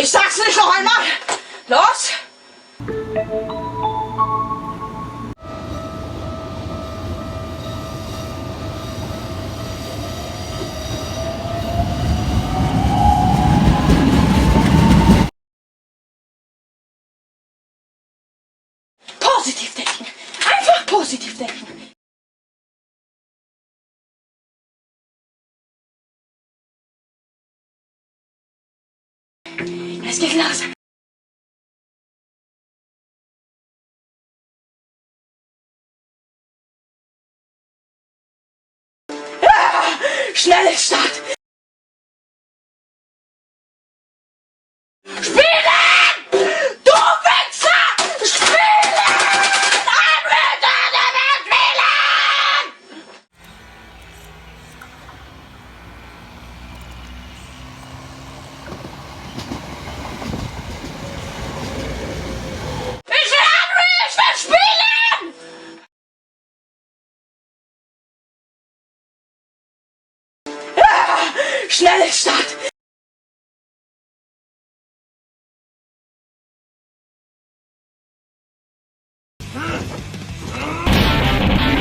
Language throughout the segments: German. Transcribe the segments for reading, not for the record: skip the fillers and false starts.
Ich sag's nicht noch einmal. Los! Positiv denken. Einfach positiv denken. Es geht los. Schnelle Start. Spielen! Du Wichser! Spielen! Anwärter, der wird spielen! Ich will Henry! Ich will spielen! Schnelle Start!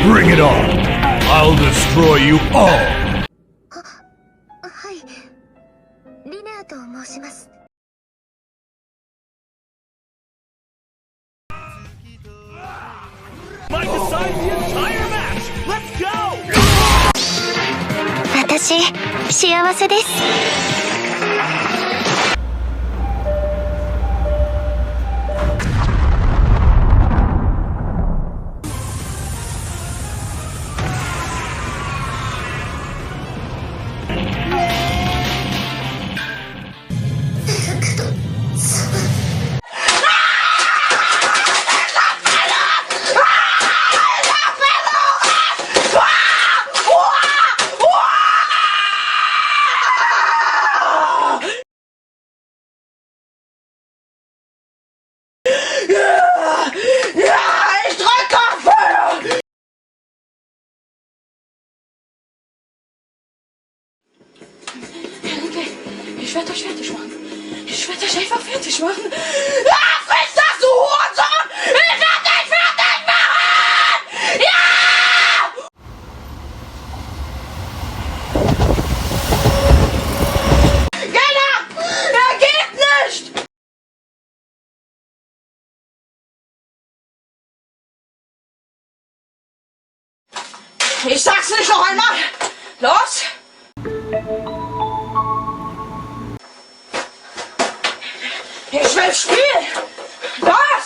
Bring it on! I'll destroy you all! はい、リネアと申します。Might decide the entire match! Let's go! 私、幸せです。Ich werde euch fertig machen. Ich werde euch einfach fertig machen. Ah, friss das, du Hurensohn! Ich werde dich fertig machen! Ja! Keiner! Er geht nicht! Ich sag's nicht noch einmal. Los! Ich will spielen! Was?